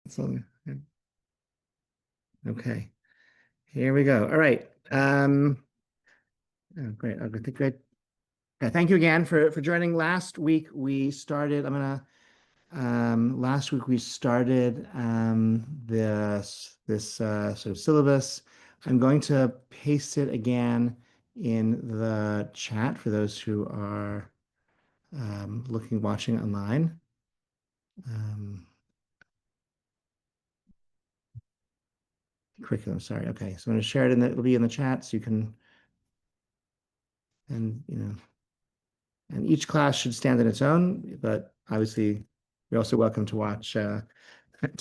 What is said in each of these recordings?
So, okay, here we go. All right. Oh, great. Okay, great. Yeah, thank you again for joining. Last week we started. Last week we started this sort of syllabus. I'm going to paste it again in the chat for those who are watching online. Um, Curriculum, sorry. Okay, so I'm going to share it it'll be in the chat so you can, and and each class should stand on its own, but obviously you're also welcome to watch to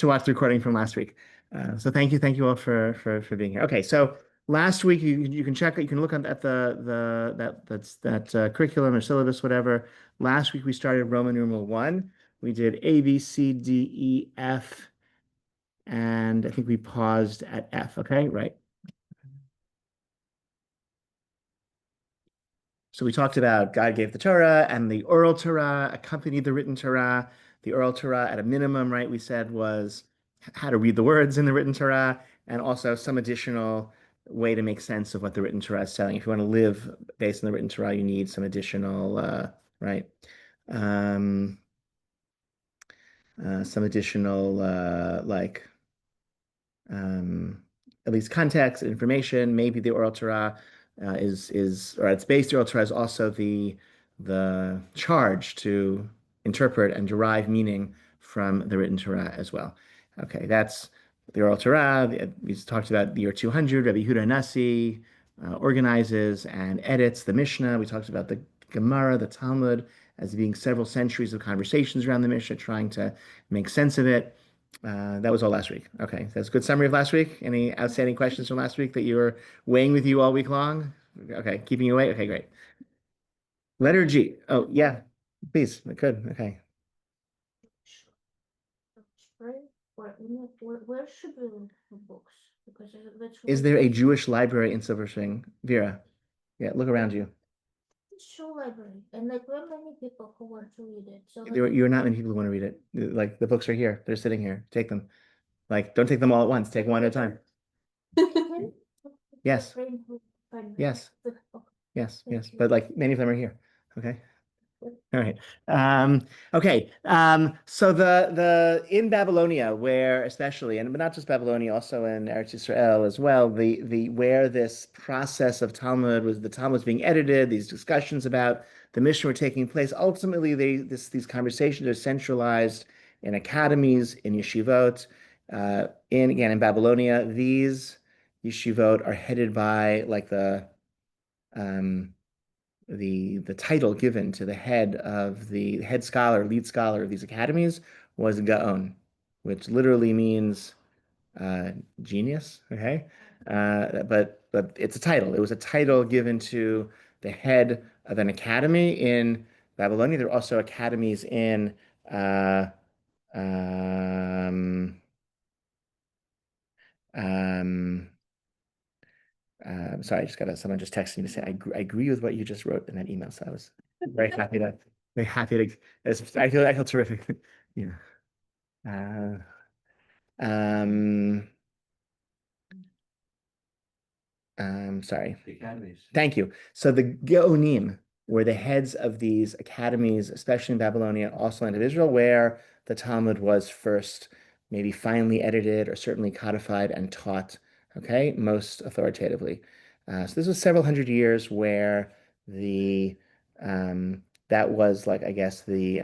watch the recording from last week. So thank you all for being here. Okay, so last week you can check, you can look at that curriculum or syllabus, whatever. Last week we started Roman numeral one. We did A, B, C, D, E, F, and I think we paused at F. Okay, right. So we talked about God gave the Torah and the oral Torah accompanied the written Torah. The oral Torah, at a minimum, right, we said was how to read the words in the written Torah and also some additional way to make sense of what the written Torah is telling. If you want to live based on the written Torah, you need some additional, right, um, some additional, um, at least context, information. Maybe the oral Torah or its base, the oral Torah is also the charge to interpret and derive meaning from the written Torah as well. Okay, that's the oral Torah. We talked about the year 200. Rabbi Yehuda Nasi organizes and edits the Mishnah. We talked about the Gemara, the Talmud, as being several centuries of conversations around the Mishnah, trying to make sense of it. That was all last week. Okay, that's a good summary of last week. Any outstanding questions from last week that you were weighing with you all week long? Okay, keeping you awake. Okay, great. Letter G. Oh, yeah, please. I could. Okay. Right? Where should we look for books? Because that's Is really there a Jewish library in Silver Spring? Vera, yeah, look around you. show library, and like there are many people who want to read it. So You're not many people who want to read it. Like the books are here. They're sitting here. Take them. Like, don't take them all at once. Take one at a time. Yes, yes, yes, yes. But like many of them are here. Okay. All right. Okay. So the in Babylonia, where especially, and but not just Babylonia, also in Eretz Israel as well, the where this process of the Talmud was being edited, these discussions about the Mishnah were taking place. Ultimately, these conversations are centralized in academies, in yeshivot, in Babylonia. These yeshivot are headed by like um the title given to the head scholar, lead scholar of these academies was Gaon, which literally means uh, genius. Okay, but it's a title. It was a title given to the head of an academy in Babylonia. There are also academies in uh, um, um, sorry, I just got someone just texted me to say I agree with what you just wrote in that email. So I was very happy to. I feel terrific. Yeah. Uh, um, sorry. The academies. Thank you. So the Geonim were the heads of these academies, especially in Babylonia, also land of Israel, where the Talmud was first maybe finally edited or certainly codified and taught, okay, most authoritatively. So this was several hundred years where the that was like, I guess, the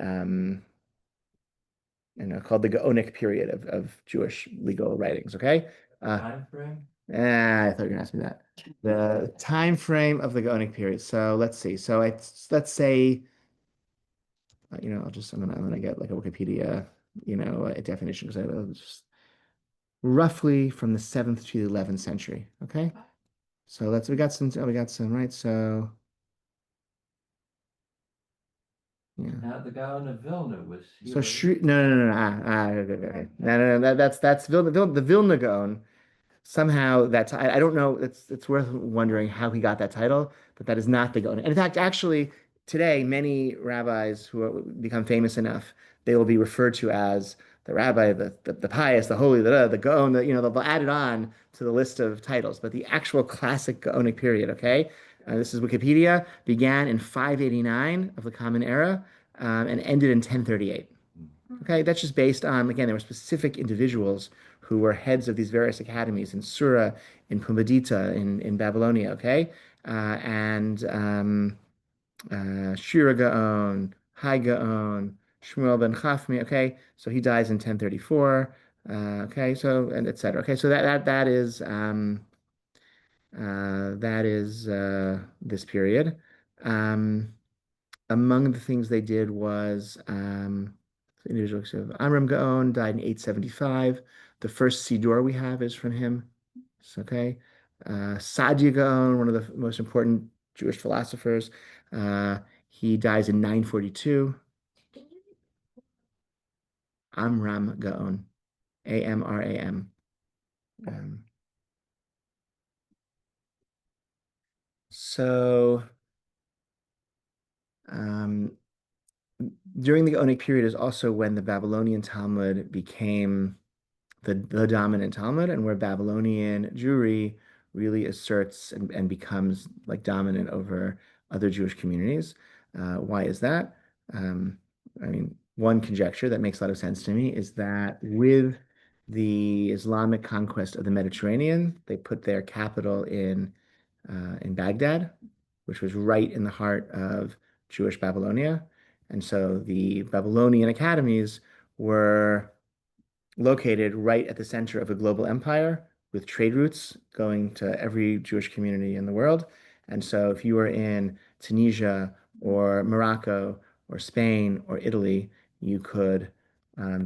called the Gaonic period of Jewish legal writings, okay? Time frame? I thought you were gonna ask me that. The time frame of the Gaonic period. So let's see. Let's say, I'm gonna get like a Wikipedia, a definition because I was just roughly from the 7th to the 11th century. Okay. So we got some, right? So yeah. Now the Gaon of Vilna was So here. no. Okay, okay. No. That's the Vilna Gaon. Somehow I don't know. It's worth wondering how he got that title, but that is not the Gaon. And in fact, actually, today many rabbis become famous enough, they will be referred to as the rabbi, the pious, the holy, the Gaon, they'll add it on to the list of titles. But the actual classic Gaonic period, okay, this is Wikipedia, began in 589 of the Common Era and ended in 1038. Okay, that's just based on, again, there were specific individuals who were heads of these various academies in Sura, in Pumbedita, in Babylonia, okay? And Shira Gaon, Hai Gaon, Shmuel ben Chafmi, okay? So he dies in 1034, okay? So, and et cetera. Okay, so that is this period. Um, Among the things they did was individuals of Amram Gaon died in 875. The first Siddur we have is from him. Okay. Saadia Gaon, one of the most important Jewish philosophers, uh, he dies in 942. Amram Gaon, Amram. Um, so um, during the Onic period is also when the Babylonian Talmud became the dominant Talmud and where Babylonian Jewry really asserts and becomes like dominant over other Jewish communities. Why is that? I mean, one conjecture that makes a lot of sense to me is that with the Islamic conquest of the Mediterranean, they put their capital in Baghdad, which was right in the heart of Jewish Babylonia. And so the Babylonian academies were located right at the center of a global empire with trade routes going to every Jewish community in the world. And so if you were in Tunisia or Morocco or Spain or Italy, you could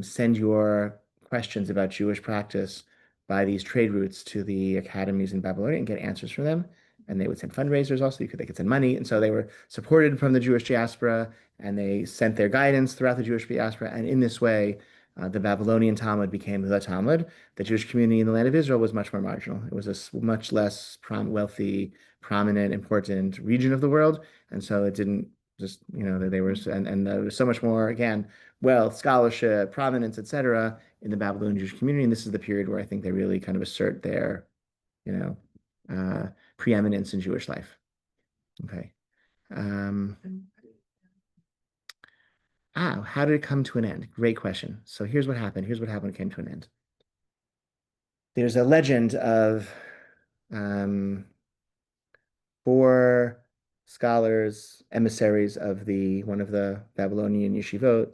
send your questions about Jewish practice by these trade routes to the academies in Babylonia and get answers from them. And they would send fundraisers also. They could send money. And so they were supported from the Jewish diaspora and they sent their guidance throughout the Jewish diaspora. And in this way, the Babylonian Talmud became the Talmud. The Jewish community in the land of Israel was much more marginal. It was a much less wealthy, prominent, important region of the world, and so it didn't just they were and there was so much more again wealth, scholarship, prominence, etc. in the Babylonian Jewish community. And this is the period where I think they really kind of assert their you know preeminence in Jewish life. Okay. Um, how did it come to an end? Great question. So here's what happened. Here's what happened when it came to an end. There's a legend of um, four scholars, emissaries of the one of the Babylonian yeshivot,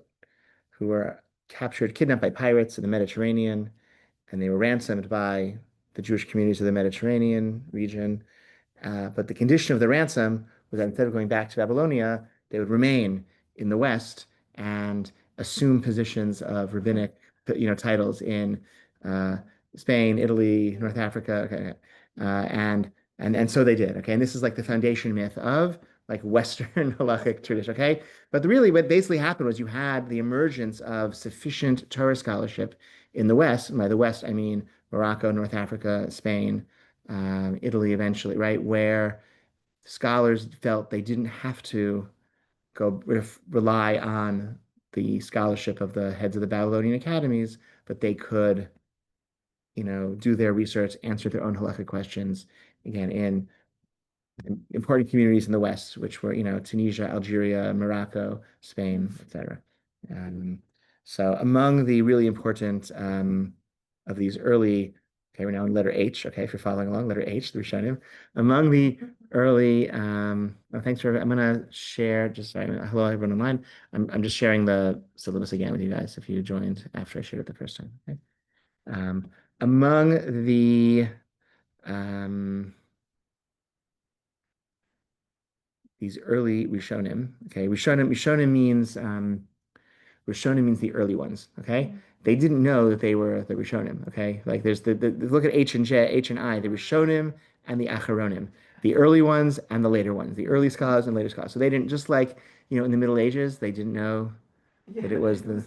who were captured, kidnapped by pirates in the Mediterranean, and they were ransomed by the Jewish communities of the Mediterranean region. But the condition of the ransom was that instead of going back to Babylonia, they would remain in the West and assume positions of rabbinic, titles in uh, Spain, Italy, North Africa, okay, and so they did. Okay, and this is like the foundation myth of like Western halachic tradition. Okay, but really, what basically happened was you had the emergence of sufficient Torah scholarship in the West. And by the West, I mean Morocco, North Africa, Spain, Italy eventually, right? Where scholars felt they didn't have to rely on the scholarship of the heads of the Babylonian academies, but they could, do their research, answer their own halachic questions, again, in important communities in the West, which were, Tunisia, Algeria, Morocco, Spain, etc. So among the really important of these early, okay, we're now in letter H, okay, if you're following along, letter H, the Rishonim. Among the early, thanks for, I'm gonna share, hello everyone online. I'm just sharing the syllabus again with you guys if you joined after I shared it the first time, okay? Among the, these early Rishonim. Okay, Rishonim means the early ones. Okay, they didn't know that they were the Rishonim. Okay, like there's the look at H and J, H and I, the Rishonim and the Acharonim, the early ones and the later ones, the early scholars and later scholars. So they didn't just like in the Middle Ages, they didn't know that it was they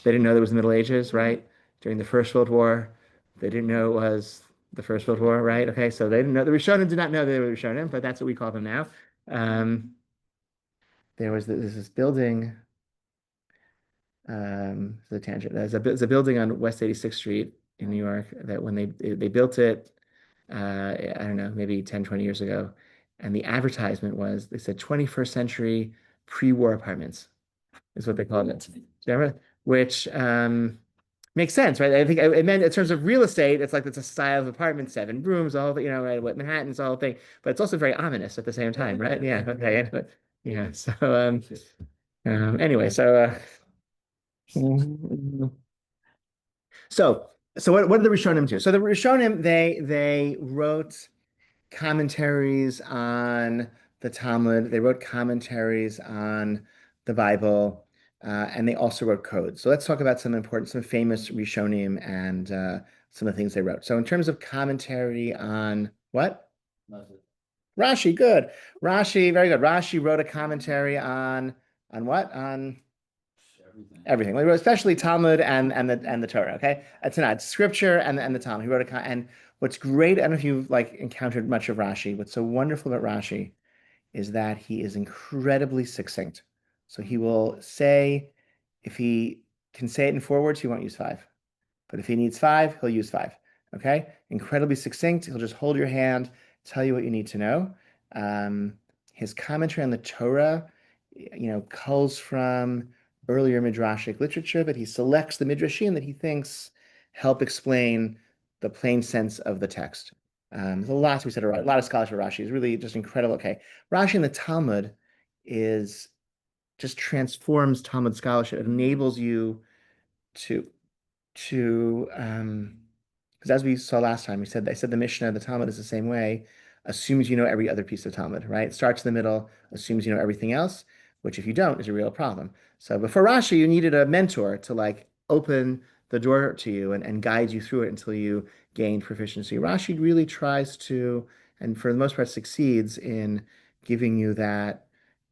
didn't know there was the Middle Ages, right? During the First World War, they didn't know it was the First World War, right? Okay, so they didn't know the Rishonim did not know they were Rishonim, but that's what we call them now. There's this building The tangent. There's a building on West 86th Street in New York that when they built it, I don't know, maybe 10, 20 years ago, and the advertisement was they said 21st century pre-war apartments is what they called it. Remember? Which makes sense, right? I think it meant in terms of real estate, it's like it's a style of apartment, 7 rooms, all the, right, what Manhattan's the whole thing, but it's also very ominous at the same time, right? Yeah. Okay. Anyway, yeah. So anyway, so what did the Rishonim do? So the Rishonim they wrote commentaries on the Talmud. They wrote commentaries on the Bible, and they also wrote codes. So let's talk about some famous Rishonim and some of the things they wrote. So in terms of commentary on what? Rashi, good. Rashi, very good. Rashi wrote a commentary on what? On everything. He wrote especially Talmud and the Torah. Okay, it's scripture and the Talmud. He wrote and what's great. I don't know if you've like encountered much of Rashi. What's so wonderful about Rashi is that he is incredibly succinct. So he will say, if he can say it in 4 words, he won't use 5. But if he needs 5, he'll use 5. Okay, incredibly succinct. He'll just hold your hand, tell you what you need to know. His commentary on the Torah, culls from earlier midrashic literature, but he selects the midrashim that he thinks help explain the plain sense of the text. There's a lot to be said about a lot of scholars for Rashi. It's really just incredible. Okay, Rashi in the Talmud is just transforms Talmud scholarship. It enables you to because as we saw last time, I said the Mishnah, the Talmud is the same way, assumes you know every other piece of Talmud, right? It starts in the middle, assumes you know everything else, which if you don't is a real problem. So before Rashi, you needed a mentor to like open the door to you and guide you through it until you gained proficiency. Rashi really tries to, and for the most part succeeds in giving you that,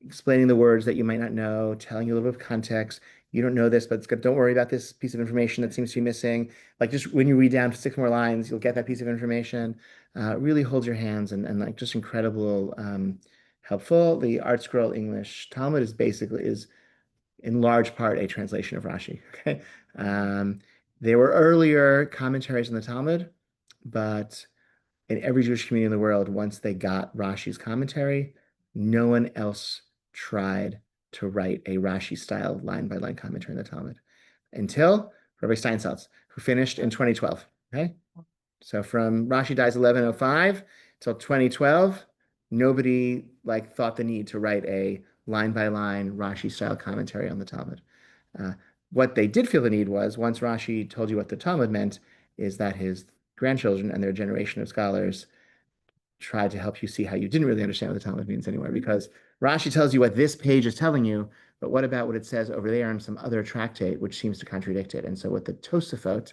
explaining the words that you might not know, telling you a little bit of context. You don't know this, but it's good. Don't worry about this piece of information that seems to be missing. Like just when you read down 6 more lines, you'll get that piece of information. Really holds your hands and like just incredible, helpful. The Art Scroll English Talmud is in large part a translation of Rashi. Okay, there were earlier commentaries on the Talmud, but in every Jewish community in the world, once they got Rashi's commentary, no one else tried to write a Rashi style line by line commentary in the Talmud until Rabbi Steinsaltz, who finished in 2012. Okay. So from Rashi dies 1105 till 2012, nobody like thought the need to write a line by line Rashi style commentary on the Talmud. What they did feel the need was once Rashi told you what the Talmud meant, is that his grandchildren and their generation of scholars tried to help you see how you didn't really understand what the Talmud means anymore, because Rashi tells you what this page is telling you, but what about what it says over there in some other tractate, which seems to contradict it? And so what the Tosafot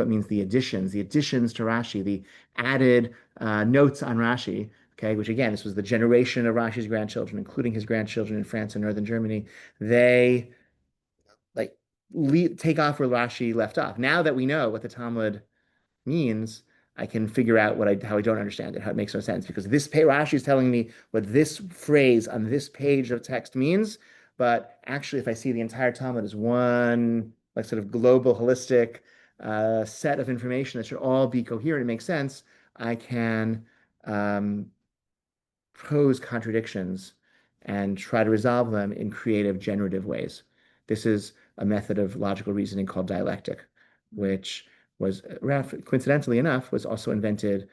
means the additions to Rashi, the added notes on Rashi, okay, which again, this was the generation of Rashi's grandchildren, including his grandchildren in France and northern Germany. They like take off where Rashi left off. Now that we know what the Talmud means, I can figure out how I don't understand it, how it makes no sense, because this Rashi is telling me what this phrase on this page of text means, but actually, if I see the entire Talmud as one like sort of global, holistic set of information that should all be coherent and make sense, I can pose contradictions and try to resolve them in creative, generative ways. This is a method of logical reasoning called dialectic, which was coincidentally enough was also invented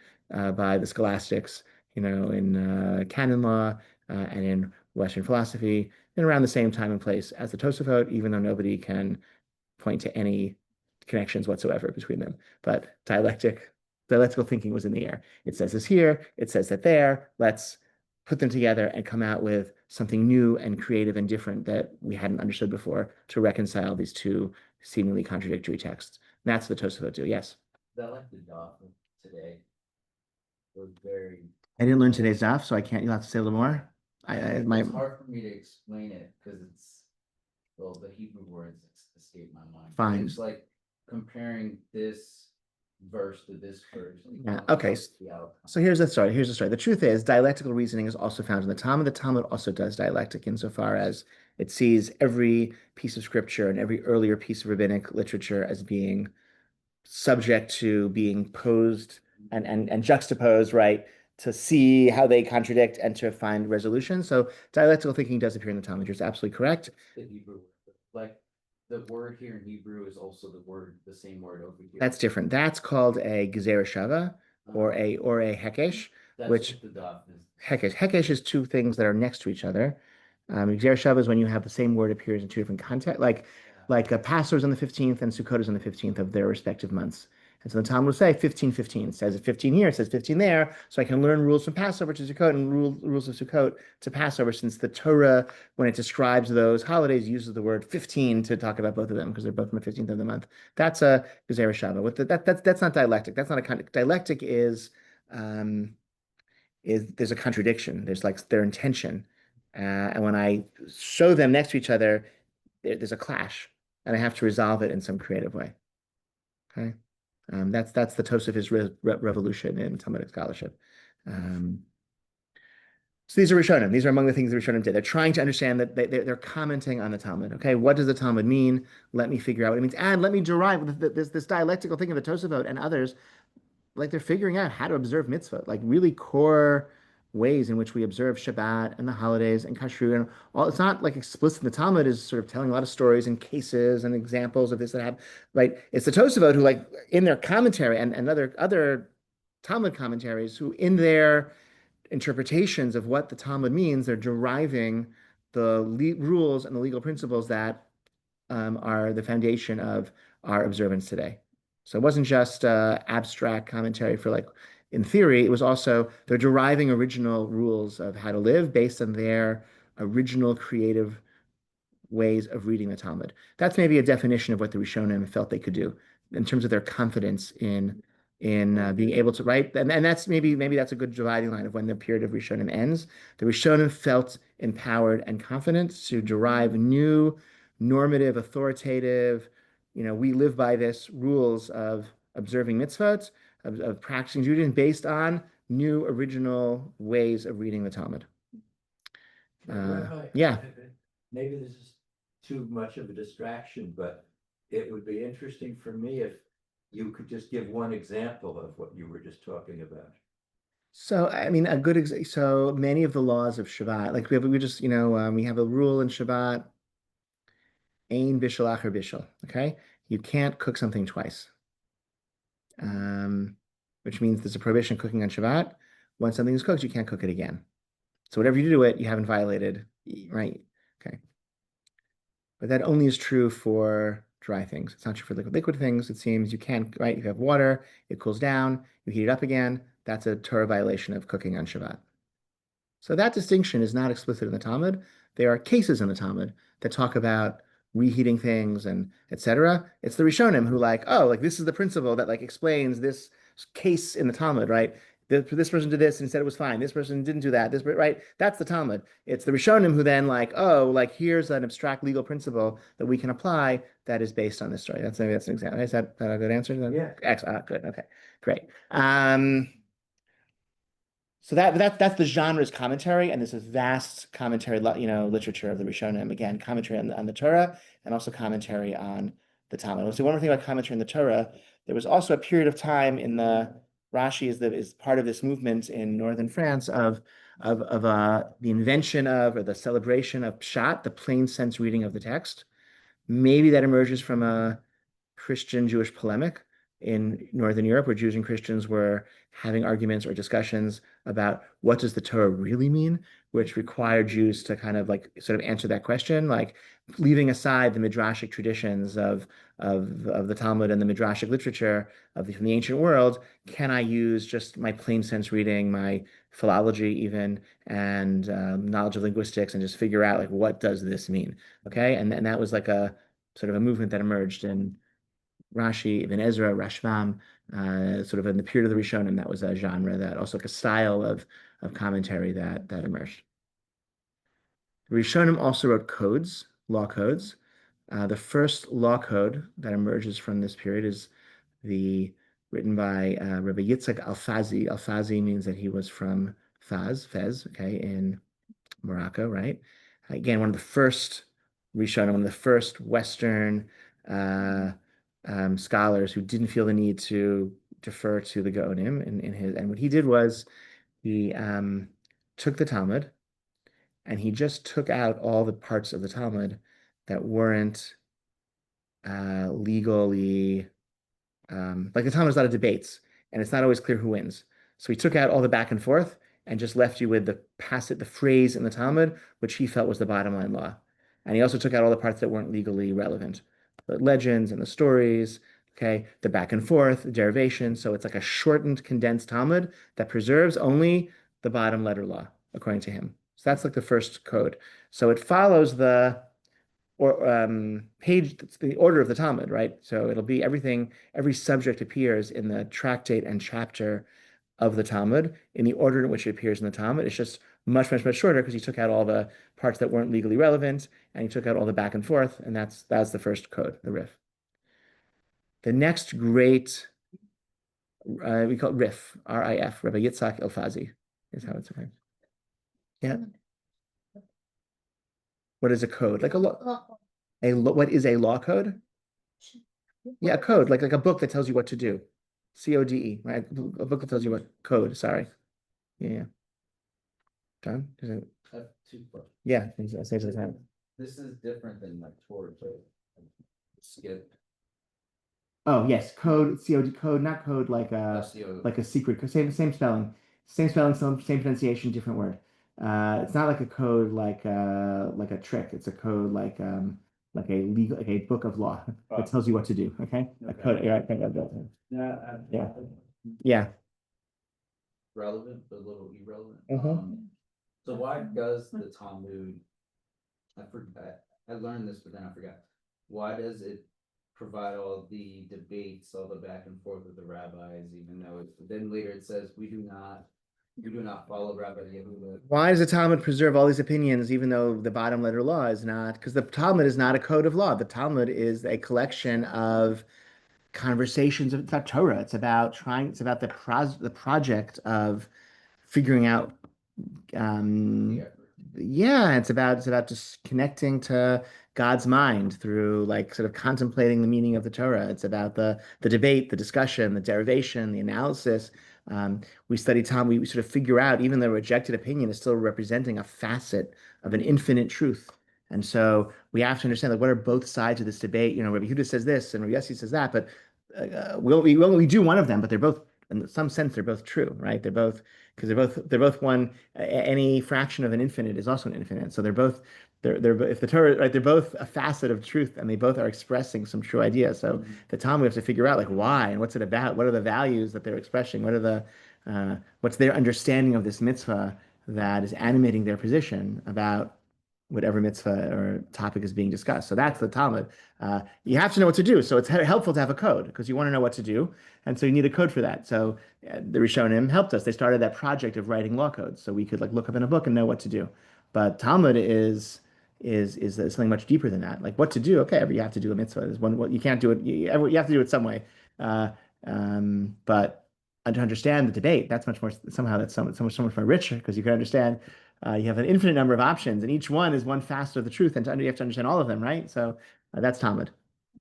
by the scholastics, in canon law and in Western philosophy, and around the same time and place as the Tosafot, even though nobody can point to any connections whatsoever between them. But dialectical thinking was in the air. It says this here, it says that there. Let's put them together and come out with something new and creative and different that we hadn't understood before to reconcile these two seemingly contradictory texts. And that's what the Tosafot do. Yes. That like the daf of today was very. I didn't learn today's daf, so I can't. You'll have to say a little more. It's hard for me to explain it because the Hebrew words escape my mind. Fine. It's like comparing this verse to this verse. Yeah. Okay. So here's the story. The truth is, dialectical reasoning is also found in the Talmud. The Talmud also does dialectic insofar as It sees every piece of scripture and every earlier piece of rabbinic literature as being subject to being posed and juxtaposed, right, to see how they contradict and to find resolution. So dialectical thinking does appear in the Talmud. You're absolutely correct. The Hebrew, like the word here in Hebrew is also the same word over here. That's different. That's called a gezerah shava or a hekesh, That's which what the daf is. Hekesh is two things that are next to each other. Gezerah shava is when you have the same word appears in two different contexts, like Passover is on the 15th and Sukkot is on the 15th of their respective months. And so the Talmud will say 15:15. It says 15 here, it says 15 there. So I can learn rules from Passover to Sukkot and rules of Sukkot to Passover, since the Torah, when it describes those holidays, uses the word 15 to talk about both of them because they're both on the 15th of the month. That's a Gezerah shava. That's not dialectic. That's not a kind of dialectic is there's a contradiction. There's like their intention. And when I show them next to each other, there's a clash, and I have to resolve it in some creative way. Okay, that's the Tosafos revolution in Talmudic scholarship. So these are Rishonim. These are among the things the Rishonim did. They're trying to understand that they're commenting on the Talmud. Okay, what does the Talmud mean? Let me figure out what it means, and let me derive this dialectical thing of the Tosafot and others. Like they're figuring out how to observe mitzvah, like really core ways in which we observe Shabbat and the holidays and kashrut and all. It's not like explicit. The Talmud is sort of telling a lot of stories and cases and examples of this that happen. Right? It's the Tosafot who, like in their commentary and other Talmud commentaries, who in their interpretations of what the Talmud means, they're deriving the rules and the legal principles that are the foundation of our observance today. So it wasn't just abstract commentary for like in theory, it was also they're deriving original rules of how to live based on their original creative ways of reading the Talmud. That's maybe a definition of what the Rishonim felt they could do in terms of their confidence in being able to write. And that's maybe that's a good dividing line of when the period of Rishonim ends. The Rishonim felt empowered and confident to derive new normative, authoritative, we live by this rules of observing mitzvot, of practicing Judaism based on new original ways of reading the Talmud. Yeah. Maybe this is too much of a distraction, but it would be interesting for me if you could just give one example of what you were just talking about. So, I mean, so many of the laws of Shabbat, like we have a rule in Shabbat, ein bishul acher bishul, okay? You can't cook something twice, which means there's a prohibition of cooking on Shabbat. Once something is cooked, you can't cook it again. So whatever you do to it, you haven't violated, right? Okay. But that only is true for dry things. It's not true for liquid things. It seems you can, right? You have water, it cools down, you heat it up again. That's a Torah violation of cooking on Shabbat. So that distinction is not explicit in the Talmud. There are cases in the Talmud that talk about reheating things and etc. It's the Rishonim who this is the principle that explains this case in the Talmud, right? This person did this and said it was fine. This person didn't do that. Right? That's the Talmud. It's the Rishonim who then here's an abstract legal principle that we can apply that is based on this story. That's an example. Is that a good answer? Yeah. Excellent. Good. Okay. Great. So that's the genre's commentary, and this is vast commentary, literature of the Rishonim. Again, commentary on the Torah and also commentary on the Talmud. I'll say one more thing about commentary on the Torah. There was also a period of time in the Rashi is part of this movement in northern France of the invention of or the celebration of Pshat, the plain sense reading of the text. Maybe that emerges from a Christian-Jewish polemic in Northern Europe, where Jews and Christians were having arguments or discussions about what does the Torah really mean, which required Jews to kind of sort of answer that question, leaving aside the midrashic traditions of the Talmud and the midrashic literature from the ancient world. Can I use just my plain sense reading, my philology even, and knowledge of linguistics, and just figure out what does this mean? Okay, and that was like a sort of a movement that emerged in Rashi, Ibn Ezra, Rashbam, sort of in the period of the Rishonim. That was a genre that also a style of commentary that emerged. The Rishonim also wrote codes, law codes. The first law code that emerges from this period is written by Rabbi Yitzhak Alfazi. Alfazi means that he was from Fez, okay, in Morocco, right? Again, one of the first Rishonim, one of the first Western scholars who didn't feel the need to defer to the Gaonim in his, and what he did was he took the Talmud and he just took out all the parts of the Talmud that weren't legally like the Talmud is a lot of debates, and it's not always clear who wins. So he took out all the back and forth and just left you with the phrase in the Talmud, which he felt was the bottom line law. And he also took out all the parts that weren't legally relevant, the legends and the stories, okay, the back and forth, the derivation. So it's like a shortened, condensed Talmud that preserves only the bottom letter law, according to him. So that's like the first code. So it follows the or page, the order of the Talmud, right? So it'll be everything, every subject appears in the tractate and chapter of the Talmud in the order in which it appears in the Talmud. It's just much, much, much shorter because he took out all the parts that weren't legally relevant and he took out all the back and forth, and that's the first code, the Rif. The next great, we call it Rif, R-I-F, Rabbi Yitzhak Elfazi is how it's named. Yeah. What is a code? Like a law. What is a law code? Yeah, a code, like a book that tells you what to do. CODE, right? A book that tells you what code, sorry. Yeah. John? I have two questions. Yeah, saves the time. This is different than like Torah code. Skip. Oh, yes, code, COD code, not code like CO. a secret code. Same spelling. Same spelling, same pronunciation, different word. It's not like a code like a trick. It's a code like a book of law that tells you what to do. Okay? A code. Yeah, yeah. Yeah. Relevant, but a little irrelevant. Mhm. So why does the Talmud, I forgot, I learned this, but then I forgot. Why does it provide all the debates, all the back and forth with the rabbis, even though then later it says we do not follow Rabbi Yehuda. Why does the Talmud preserve all these opinions, even though the bottom letter law is not? Because the Talmud is not a code of law. The Talmud is a collection of conversations. It's about Torah. It's about the project of figuring out The effort. yeah, it's about just connecting to God's mind through like sort of contemplating the meaning of the Torah. It's about the debate, the discussion, the derivation, the analysis. We study Talmud, we sort of figure out even the rejected opinion is still representing a facet of an infinite truth. And so we have to understand like what are both sides of this debate. You know, Rabbi Huda says this and Rabbi Yossi says that, but we only do one of them, but they're both in some sense they're both true, right? They're both because they're both one. Any fraction of an infinite is also an infinite. So they're if the Torah, right, they're both a facet of truth and they both are expressing some true idea. So the Talmud we have to figure out like why and what's it about? What are the values that they're expressing? What's their understanding of this mitzvah that is animating their position about whatever mitzvah or topic is being discussed. So that's the Talmud. You have to know what to do. So it's helpful to have a code because you want to know what to do. And so you need a code for that. So the Rishonim helped us. They started that project of writing law codes so we could like look up in a book and know what to do. But Talmud is something much deeper than that. Like what to do. Okay, you have to do a mitzvah. There's one. You can't do it. You have to do it some way. But to understand the debate, that's much more somehow that's so much more richer because you can understand. You have an infinite number of options, and each one is one facet of the truth, and you have to understand all of them, right? So that's Talmud.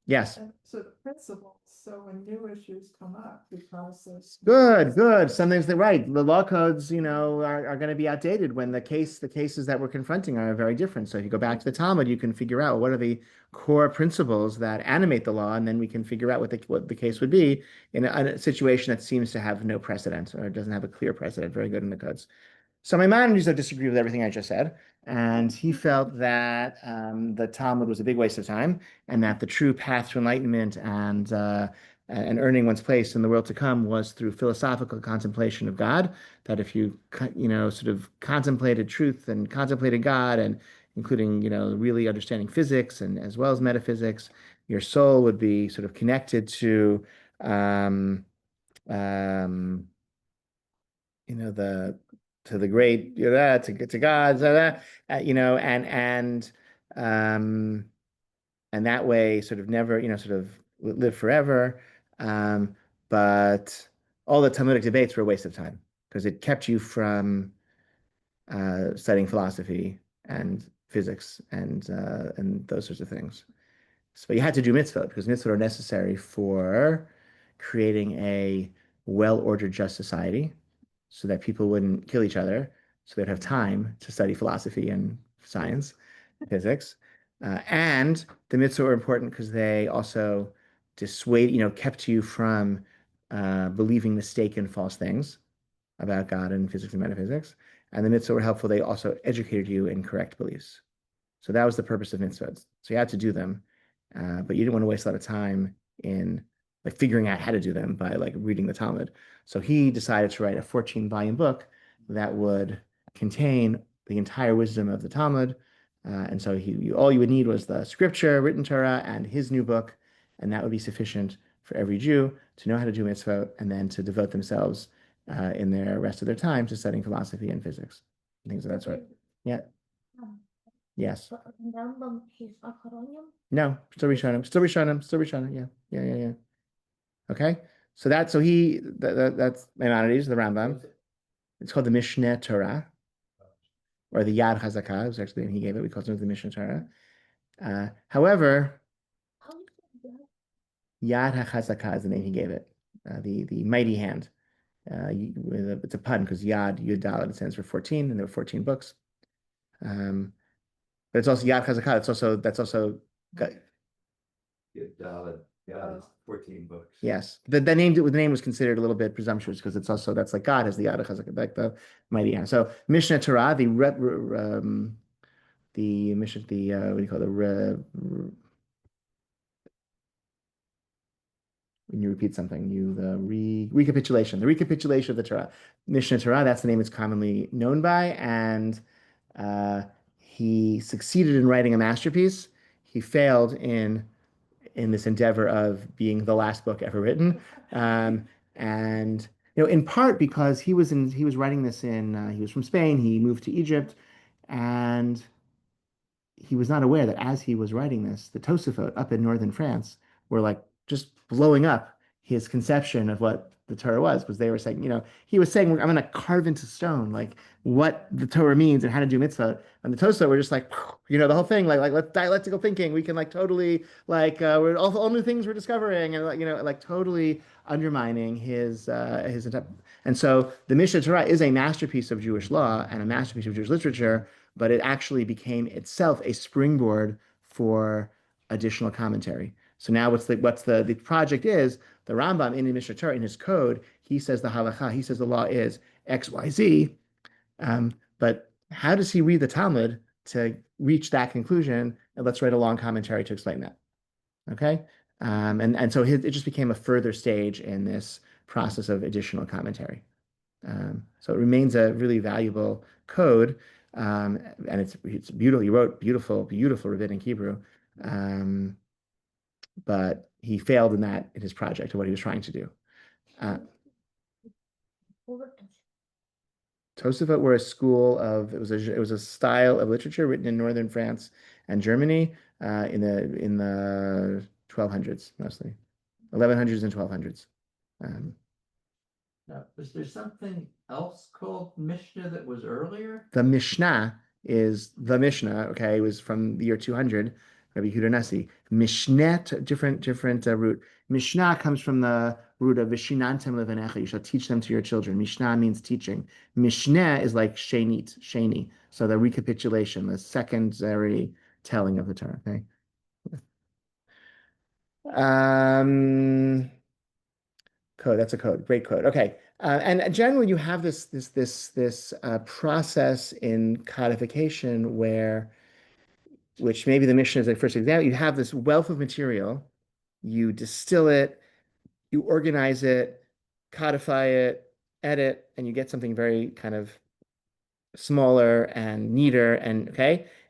Yes. So the principles, so when new issues come up, because there's. Good. Some things that right. The law codes, are going to be outdated when the cases that we're confronting are very different. So if you go back to the Talmud, you can figure out what are the core principles that animate the law, and then we can figure out what the case would be in a situation that seems to have no precedent or doesn't have a clear precedent. Very good in the codes. So my man used to disagree with everything I just said, and he felt that the Talmud was a big waste of time, and that the true path to enlightenment and earning one's place in the world to come was through philosophical contemplation of God. That if you sort of contemplated truth and contemplated God, and including really understanding physics and as well as metaphysics, your soul would be sort of connected to the to the great to God, um, and that way sort of never sort of live forever. But all the Talmudic debates were a waste of time because it kept you from studying philosophy and physics and those sorts of things. So you had to do mitzvot because mitzvot are necessary for creating a well-ordered just society so that people wouldn't kill each other, so they'd have time to study philosophy and science, physics. And the mitzvot were important because they also kept you from believing mistaken false things about God and physics and metaphysics. And the mitzvot were helpful. They also educated you in correct beliefs. So that was the purpose of mitzvot. So you had to do them, but you didn't want to waste a lot of time in like figuring out how to do them by like reading the Talmud. So he decided to write a 14-volume book that would contain the entire wisdom of the Talmud. And so all you would need was the scripture, written Torah, and his new book, and that would be sufficient for every Jew to know how to do mitzvot and then to devote themselves in their rest of their time to studying philosophy and physics, and things of that sort. Yeah. Yes. But Rambam, his acronym. No, still Rishonim. Yeah. Okay. So that's Maimonides, the Rambam. It's called the Mishneh Torah, or the Yad Chazakah. It was actually the name he gave it. We called it the Mishneh Torah. However, How do you say Yad HaChazakah is the name he gave it. The mighty hand. It's a pun because Yad Dalet stands for 14, and there were 14 books. But it's also Yad Chazakah. That's also Yeah, 14 books. yes. The name was considered a little bit presumptuous because that's like God has the Yad Chazakah, like the mighty hand. So Mishneh Torah, the Mishnah, what do you call it? When you repeat something, recapitulation, the recapitulation of the Torah. Mishneh Torah, that's the name it's commonly known by, and he succeeded in writing a masterpiece. He failed in this endeavor of being the last book ever written, and in part because he was writing this he was from Spain. He moved to Egypt, and he was not aware that as he was writing this, the Tosafot up in northern France were like just blowing up his conception of what the Torah was, because they were saying, he was saying, I'm going to carve into stone like what the Torah means and how to do mitzvah. And the Tosafot were just like, the whole thing, like let's dialectical thinking. We can like totally like we're all new things we're discovering, and like totally undermining his. And so the Mishneh Torah is a masterpiece of Jewish law and a masterpiece of Jewish literature, but it actually became itself a springboard for additional commentary. So now what's the project is the Rambam in the Mishneh Torah in his code, he says the halacha, he says the law is X, Y, Z. But how does he read the Talmud to reach that conclusion? And let's write a long commentary to explain that. Okay. And so it just became a further stage in this process of additional commentary. So it remains a really valuable code. And it's beautiful. He wrote beautiful rabbinic Hebrew. But he failed in his project of what he was trying to do. Tosafot were a school of it was a style of literature written in northern France and Germany in the 1200s mostly, 1100s and 1200s. Now, was there something else called Mishnah that was earlier? The Mishnah is the Mishnah. Okay, it was from the year 200. Rabbi Yehuda Nasi. Mishneh, different root. Mishnah comes from the root of Vishinantem levanecha. You shall teach them to your children. Mishnah means teaching. Mishneh is like sheni. So the recapitulation, the secondary telling of the Torah. Okay. Code. That's a code. Great code. Okay. And generally, you have this process in codification which maybe the Mishnah is a first example. You have this wealth of material, you distill it, you organize it, codify it, edit, and you get something very kind of smaller and neater, and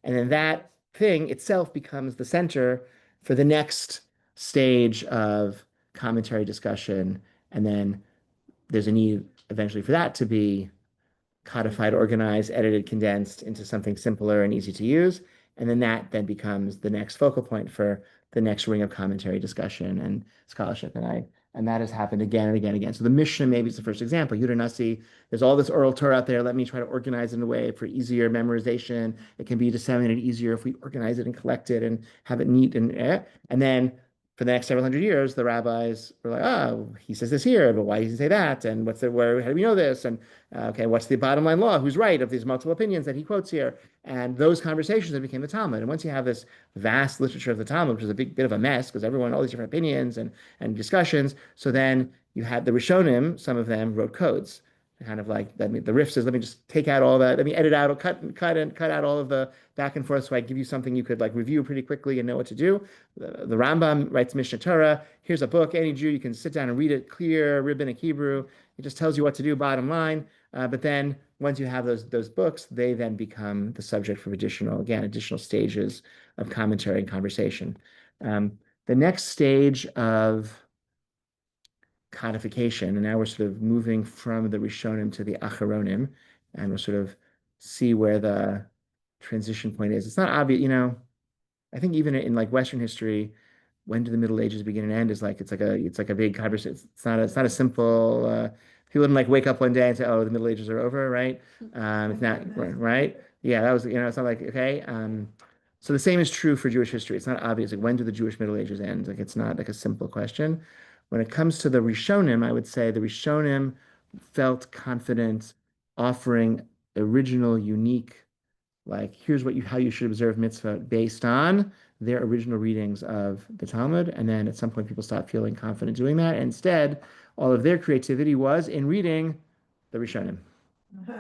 then that thing itself becomes the center for the next stage of commentary discussion, and then there's a need eventually for that to be codified, organized, edited, condensed into something simpler and easy to use. And then that becomes the next focal point for the next ring of commentary discussion and scholarship. And And that has happened again and again and again. So the Mishnah maybe is the first example. Yudah Nasi, there's all this oral Torah out there. Let me try to organize it in a way for easier memorization. It can be disseminated easier if we organize it and collect it and have it neat and then for the next several hundred years, the rabbis were like, oh, he says this here, but why does he say that? And how do we know this? And okay, what's the bottom line law? Who's right of these multiple opinions that he quotes here? And those conversations that became the Talmud. And once you have this vast literature of the Talmud, which is a big bit of a mess because everyone, all these different opinions and discussions. So then you had the Rishonim, some of them wrote codes. Kind of like the Rif says, let me just take out all that, let me edit out or cut out all of the back and forth so I give you something you could like review pretty quickly and know what to do. The Rambam writes Mishnah Torah. Here's a book, any Jew, you can sit down and read it clear, rabbinic Hebrew. It just tells you what to do, bottom line. But then once you have those books, they then become the subject for additional stages of commentary and conversation. The next stage of codification, and now we're sort of moving from the Rishonim to the Acharonim, and we'll sort of see where the transition point is. It's not obvious, I think even in like Western history, when do the Middle Ages begin and end is like it's like a big conversation. It's not a simple people didn't like wake up one day and say, oh, the Middle Ages are over, right? It's not right. Yeah, that was it's not like okay. So the same is true for Jewish history. It's not obvious. Like when do the Jewish Middle Ages end? Like it's not like a simple question. When it comes to the Rishonim, I would say the Rishonim felt confident offering original, unique, like here's how you should observe mitzvah based on their original readings of the Talmud. And then at some point, people stopped feeling confident doing that. Instead, all of their creativity was in reading the Rishonim.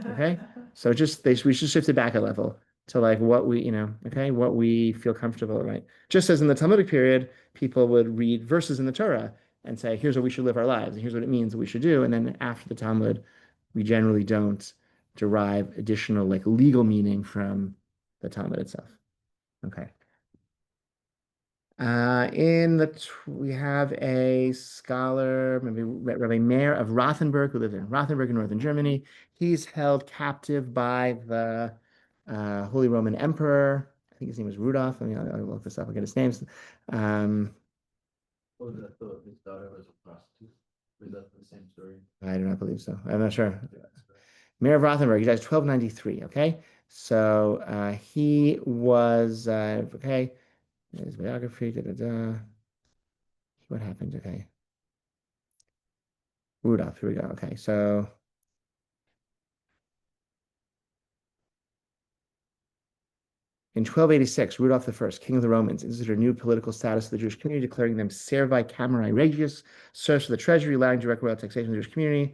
Okay, so we just shifted back a level to like what we feel comfortable, right? Just as in the Talmudic period, people would read verses in the Torah and say, here's what we should live our lives, and here's what it means that we should do. And then after the Talmud, we generally don't derive additional like legal meaning from the Talmud itself. Okay. We have a scholar, maybe Rabbi Meir of Rothenburg, who lived in Rothenburg in northern Germany. He's held captive by the Holy Roman Emperor. I think his name was Rudolph. I'll look this up. I'll get his names. What was that? His daughter was a prostitute. Was that the same story? I do not believe so. I'm not sure. Mayor of Rothenburg, he dies 1293. Okay, so he was okay. His biography. What happened? Okay, Rudolph. Here we go. Okay, so in 1286, Rudolph I, king of the Romans, instituted a new political status of the Jewish community, declaring them servi camerae regius, serfs for the treasury, allowing direct royal taxation of the Jewish community.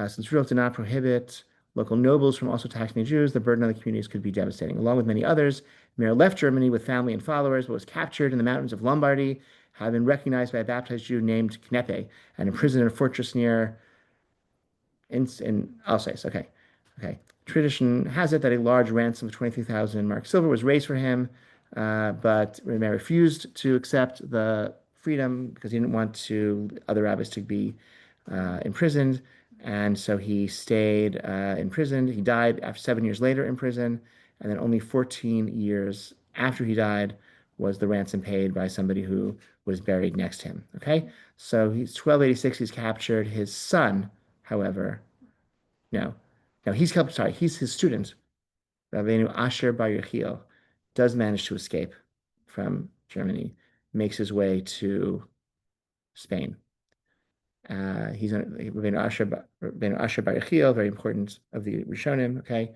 Since Rudolph did not prohibit local nobles from also taxing the Jews, the burden on the communities could be devastating. Along with many others, Meir left Germany with family and followers, but was captured in the mountains of Lombardy, having been recognized by a baptized Jew named Kneppe, and imprisoned in a fortress near in Alsace. Okay. Tradition has it that a large ransom of 23,000 mark silver was raised for him, but Meir refused to accept the freedom because he didn't want other rabbis to be imprisoned. And so he stayed imprisoned. He died after 7 years later in prison. And then only 14 years after he died was the ransom paid by somebody who was buried next to him. Okay. So he's 1286, he's captured. His son, however, no, he's captured, sorry, he's his student, Rabbeinu Asher Bar Yechiel, does manage to escape from Germany, makes his way to Spain. He's Rabbeinu Asher Bar Yechiel, very important of the Rishonim. Okay,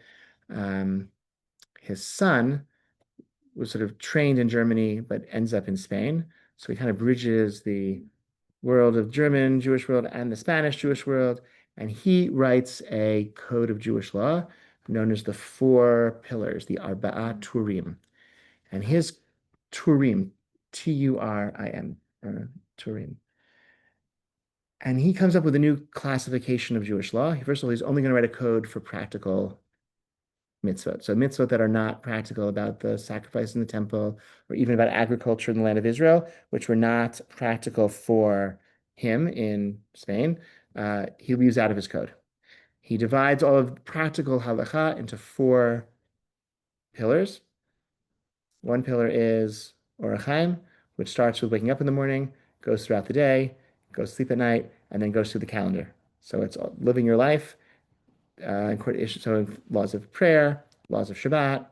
his son was sort of trained in Germany, but ends up in Spain. So he kind of bridges the world of German Jewish world and the Spanish Jewish world, and he writes a code of Jewish law known as the Four Pillars, the Arba'a Turim, and his Turim, Turim, Turim. And he comes up with a new classification of Jewish law. First of all, he's only going to write a code for practical mitzvot. So mitzvot that are not practical about the sacrifice in the temple or even about agriculture in the land of Israel, which were not practical for him in Spain, he leaves out of his code. He divides all of practical halacha into 4 pillars. One pillar is Orach Chaim, which starts with waking up in the morning, goes throughout the day, goes to sleep at night, and then goes through the calendar. So it's living your life, so laws of prayer, laws of Shabbat,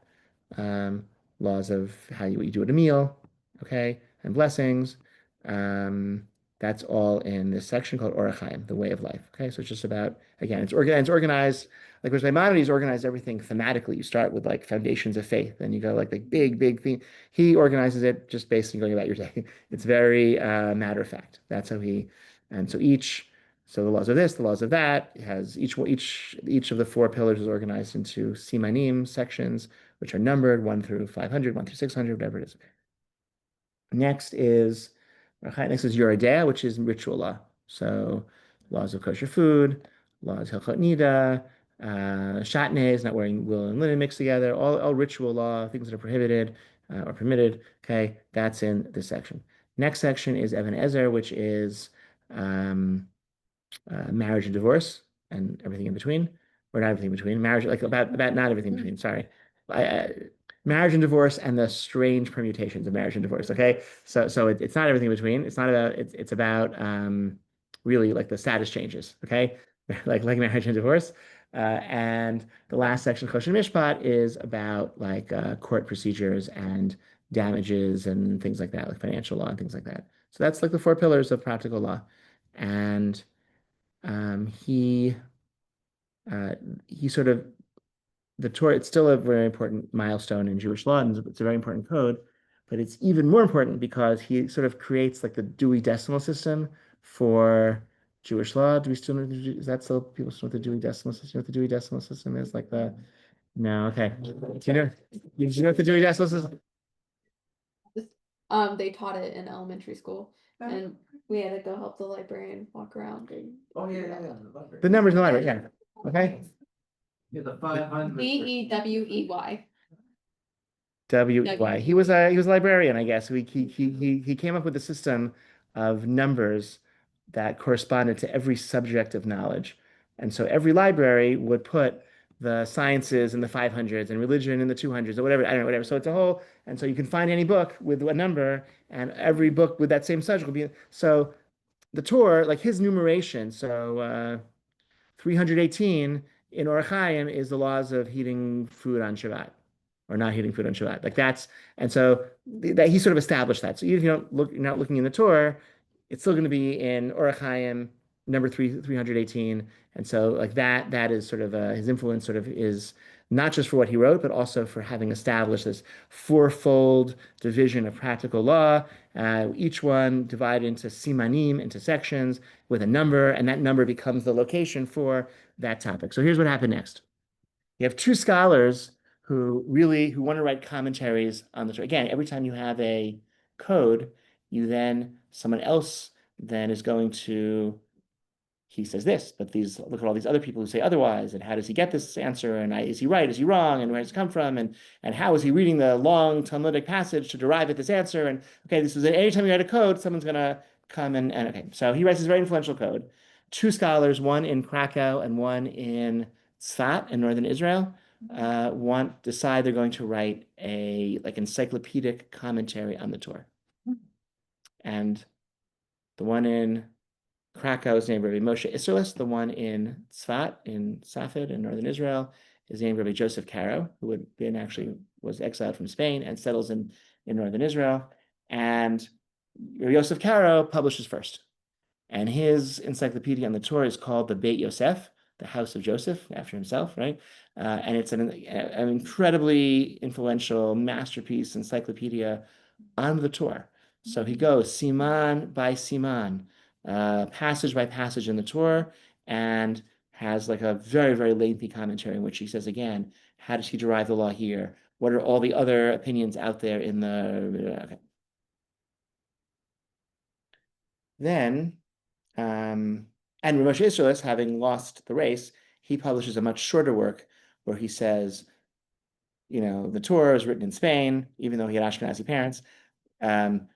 um, laws of how you do at a meal, okay, and blessings. Um, that's all in this section called Orach Chaim, the way of life. Okay, so it's just about, again, it's organized. Like which Maimonides organized everything thematically. You start with like foundations of faith, then you go like the big thing. He organizes it just based on going about your day. It's very matter of fact. That's how he, and so so the laws of this, the laws of that, it has each of the four pillars is organized into simanim sections, which are numbered 1 through 500, 1 through 600, whatever it is. Next is Yeridea, which is ritual law. So laws of kosher food, laws Hilchot Nida, Shatnez, not wearing wool and linen mixed together, all ritual law, things that are prohibited or permitted. Okay, that's in this section. Next section is Even Ezer, which is marriage and divorce and everything in between, or not everything in between, marriage, like about not everything in between, sorry. Marriage and divorce and the strange permutations of marriage and divorce. Okay, so it's not everything in between. It's not about it's about really like the status changes. Okay, like marriage and divorce. And the last section, Choshen Mishpat, is about like court procedures and damages and things like that, like financial law and things like that. So that's like the four pillars of practical law. And he sort of the Torah. It's still a very important milestone in Jewish law, and it's a very important code. But it's even more important because he sort of creates like the Dewey Decimal System for Jewish law. Do we still know? Is that still people still know what the Dewey Decimal System? You know what the Dewey Decimal System is? Like the no, okay. Do you know? Do you know what the Dewey Decimal System? They taught it in elementary school, and we had to go help the librarian walk around. Oh, yeah. The numbers in the library, yeah. Okay. Yeah, the 500. Dewey. WY. He was a librarian, I guess. He came up with a system of numbers that corresponded to every subject of knowledge. And so every library would put the sciences in the 500s and religion in the 200s or whatever, I don't know, whatever. So it's a whole, and so you can find any book with a number, and every book with that same subject will be, so the Torah, like his numeration, so 318 in Orach Chaim is the laws of heating food on Shabbat or not heating food on Shabbat. Like that's, and so that he sort of established that. So even if you don't look, you're not looking in the Torah, it's still going to be in Orach Chaim number 318. And so like that is sort of his influence sort of is not just for what he wrote, but also for having established this fourfold division of practical law, each one divided into simanim, into sections with a number, and that number becomes the location for that topic. So here's what happened next. You have two scholars who want to write commentaries on this. Again, every time you have a code, someone else then is going to, he says this, but look at all these other people who say otherwise, and how does he get this answer, and is he right, is he wrong, and where does it come from, and how is he reading the long Talmudic passage to derive at this answer, and okay, this is anytime you write a code, someone's going to come and okay, so he writes this very influential code. Two scholars, one in Krakow and one in Tzfat in northern Israel, decide they're going to write a like encyclopedic commentary on the Torah. And the one in Krakow is named Rabbi Moshe Isserles. The one in Tzfat in Safed in northern Israel is named Rabbi Joseph Caro, who was exiled from Spain and settles in northern Israel. And Rabbi Joseph Caro publishes first. And his encyclopedia on the Torah is called the Beit Yosef, the House of Joseph, after himself, right? And it's an incredibly influential masterpiece encyclopedia on the Torah. So he goes siman by siman, passage by passage in the Torah, and has like a very, very lengthy commentary in which he says, again, how does he derive the law here? What are all the other opinions out there in the... Okay. Then... and Rav Moshe Isserles, having lost the race, he publishes a much shorter work where he says, the Torah was written in Spain, even though he had Ashkenazi parents.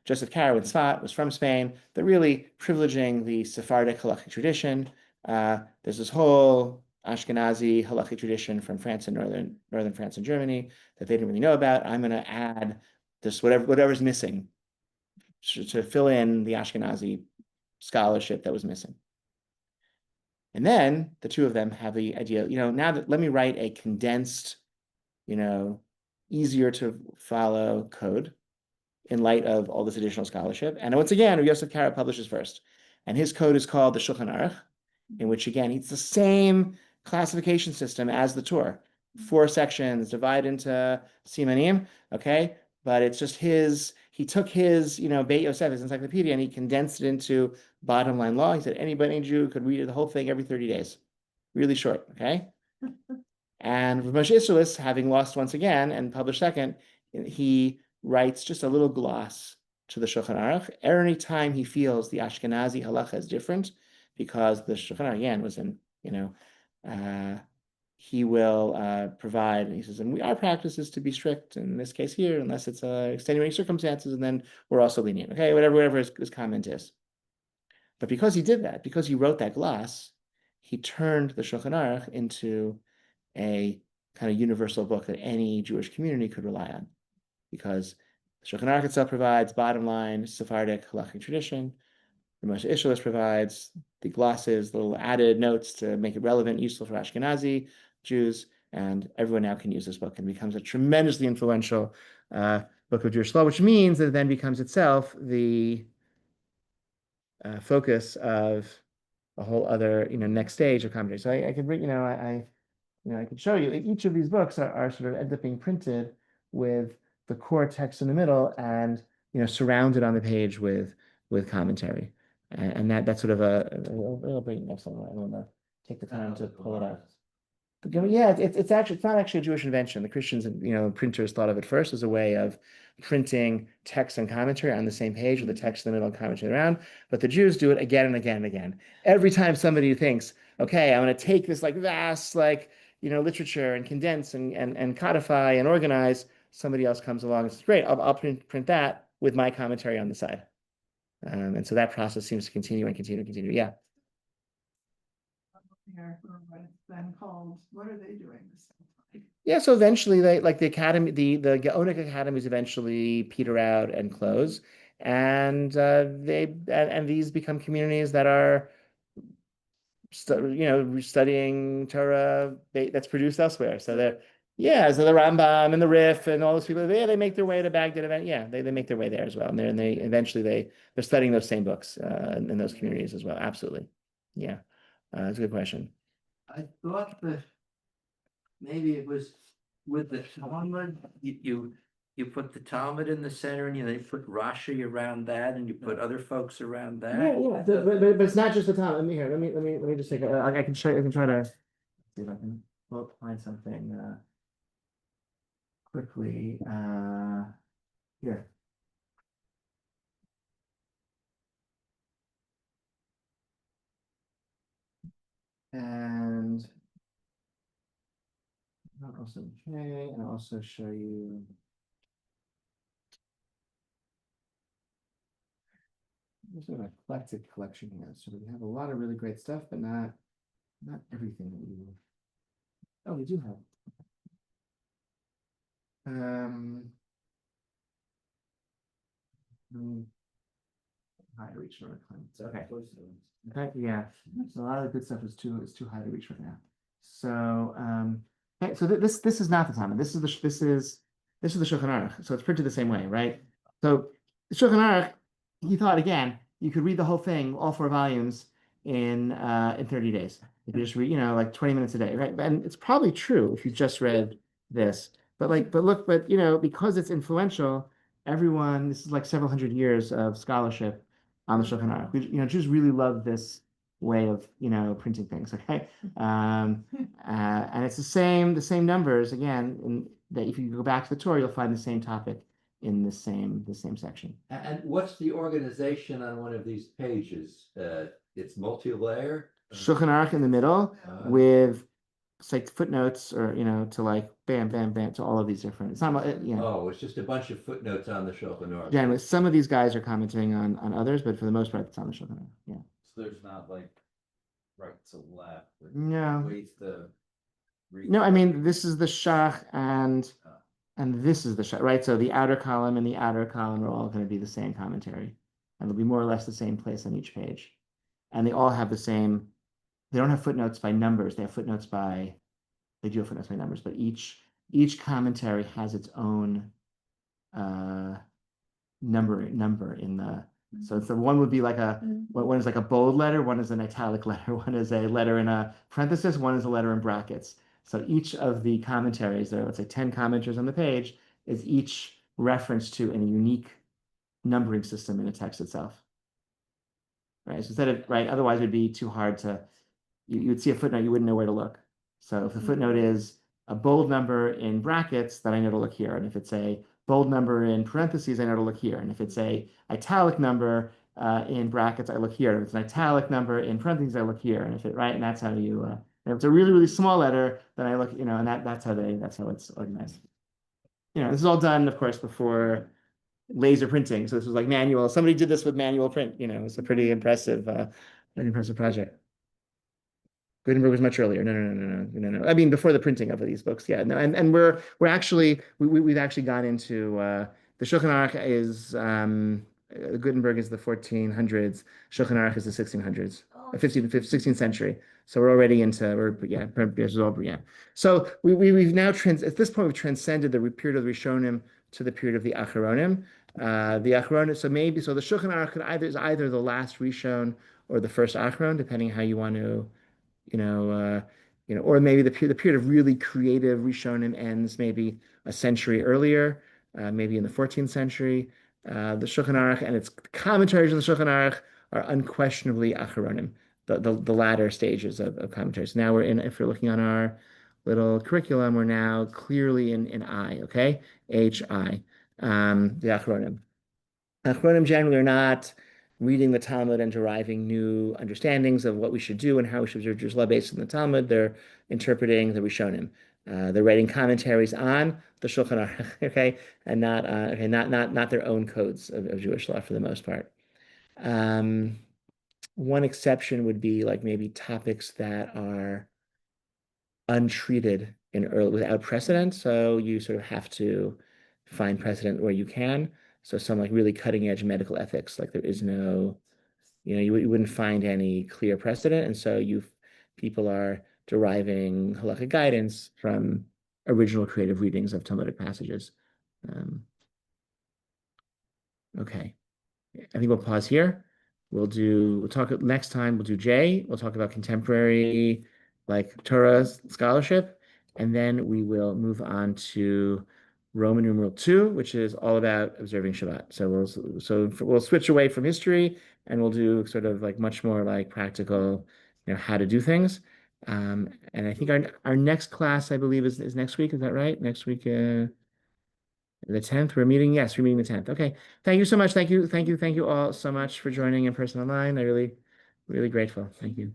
Joseph Caro in Tzfat was from Spain. They're really privileging the Sephardic halachic tradition. There's this whole Ashkenazi halachic tradition from France and northern France and Germany that they didn't really know about. I'm going to add this whatever's missing to fill in the Ashkenazi scholarship that was missing. And then the two of them have the idea, now that let me write a condensed, easier to follow code in light of all this additional scholarship. And once again, Yosef Karo publishes first. And his code is called the Shulchan Aruch, in which again, it's the same classification system as the Torah. 4 sections, divide into simanim, okay? But it's just he took his, Beit Yosef, his encyclopedia, and he condensed it into bottom line law. He said any Jew could read the whole thing every 30 days. Really short, okay? And Rav Moshe Isserles, having lost once again and published second, he writes just a little gloss to the Shulchan Aruch. Every time he feels the Ashkenazi halacha is different, because the Shulchan Aruch again was in, he will provide. He says, and our practice is to be strict in this case here, unless it's extenuating circumstances, and then we're also lenient. Okay, whatever his comment is. But because he did that, because he wrote that gloss, he turned the Shulchan Aruch into a kind of universal book that any Jewish community could rely on, because the Shulchan Aruch itself provides bottom line Sephardic halachic tradition. Rav Moshe Isserles provides the glosses, little added notes to make it relevant, useful for Ashkenazi Jews, and everyone now can use this book, and becomes a tremendously influential book of Jewish law, which means that it then becomes itself the focus of a whole other, next stage of commentary. So I could bring, I could show you each of these books are sort of end up being printed with the core text in the middle, and surrounded on the page with commentary, and that's sort of I'll bring it up somewhere. I don't want to take the time to pull it out. But, yeah, it's not actually a Jewish invention. The Christians, printers thought of it first as a way of printing text and commentary on the same page with the text in the middle and commentary around. But the Jews do it again and again and again. Every time somebody thinks, okay, I'm going to take this vast literature and condense and codify and organize, somebody else comes along and says, great, I'll print that with my commentary on the side. And so that process seems to continue and continue and continue. Yeah. It's then called, what are they doing this time? Yeah, so eventually they the academy, the Gaonic academies eventually peter out and close, and these become communities that are studying Torah that's produced elsewhere. So the Rambam and the Rif and all those people, they make their way to Baghdad event. Yeah, they make their way there as well, and they eventually they're studying those same books in those communities as well. Absolutely, yeah, that's a good question. I thought that maybe it was with the Talmud, you put the Talmud in the center, and you put Rashi around that, and you put other folks around that. Yeah. But it's not just the Talmud. Let me just take I can show. I can try to see if I can find something quickly. Here. And I'll also and I'll also show you. There's an eclectic collection here, so we have a lot of really great stuff, but not everything that we. Oh, we do have. High to reach for our clients. Okay. Yeah. So a lot of the good stuff is too high to reach right now. So okay, so this is not the Talmud. This is the Shulchan Aruch. So it's printed the same way, right? So the Shulchan Aruch, he thought again, you could read the whole thing, all 4 volumes, in 30 days. If you just read, 20 minutes a day, right? And it's probably true if you just read this. But because it's influential, this is several hundred years of scholarship on the Shulchan Aruch. Jews really love this way of printing things. Okay, and it's the same numbers again. That if you go back to the Torah, you'll find the same topic in the same section. And what's the organization on one of these pages? It's multi-layer. Shulchan Aruch in the middle with footnotes, or to bam bam bam to all of these different. It's not Oh, it's just a bunch of footnotes on the Shulchan Aruch. Generally, some of these guys are commenting on others, but for the most part, it's on the Shulchan Aruch. Yeah. So there's not right to left. No. Ways to read. No, I mean this is the Shach and this is the Shach, right? So the outer column and the outer column are all going to be the same commentary. and they'll be more or less the same place on each page. And they all have the same, they don't have footnotes by numbers, they have footnotes by, they do have footnotes by numbers, but each commentary has its own number in the, so it's the one would be like a, one is like a bold letter, one is an italic letter, one is a letter in a parenthesis, one is a letter in brackets. So each of the commentaries, there are, let's say 10 commenters on the page, is each reference to a unique numbering system in the text itself. Right? So instead of, right, otherwise it would be too hard to, you would see a footnote, you wouldn't know where to look. So if the footnote is a bold number in brackets, then I know to look here. And if it's a bold number in parentheses, I know to look here. And if it's a italic number in brackets, I look here. And if it's an italic number in parentheses, I look here. And if it, right, and that's how you, if it's a really, really small letter, then I look, and that's how it's organized. This is all done, of course, before laser printing. So this was like manual. Somebody did this with manual print. It's a pretty impressive project. Gutenberg was much earlier. No. I mean, before the printing of these books. Yeah. No. And we're actually we've actually gone into the Shulchan Aruch is Gutenberg is the 1400s. Shulchan Aruch is the 1600s, 16th century. So we're already into yeah. So we've now at this point we've transcended the period of the Rishonim to the period of the Acharonim. The Acharonim. So the Shulchan Aruch is either the last Rishon or the first Acharon, depending how you want to. Or maybe the period of really creative Rishonim ends maybe a century earlier, maybe in the 14th century. The Shulchan Aruch and its commentaries on the Shulchan Aruch are unquestionably Acharonim, the latter stages of commentaries. Now if we're looking on our little curriculum, we're now clearly in I, okay? H-I, the Acharonim. Acharonim generally are not reading the Talmud and deriving new understandings of what we should do and how we should observe Jewish law based on the Talmud. They're interpreting the Rishonim. They're writing commentaries on the Shulchan Aruch, okay, and not their own codes of Jewish law for the most part. One exception would be like maybe topics that are untreated without precedent. So you sort of have to find precedent where you can. So some like really cutting edge medical ethics, like there is no, you wouldn't find any clear precedent. And so people are deriving halakhic guidance from original creative readings of Talmudic passages. Okay. I think we'll pause here. We'll talk next time. We'll do J. We'll talk about contemporary like Torah scholarship. And then we will move on to Roman numeral 2, which is all about observing Shabbat. So we'll switch away from history and we'll do sort of like much more like practical, how to do things. And I think our next class, I believe, is next week. Is that right? Next week, the 10th, we're meeting. Yes, we're meeting the 10th. Okay. Thank you so much. Thank you all so much for joining in person online. I really, really grateful. Thank you.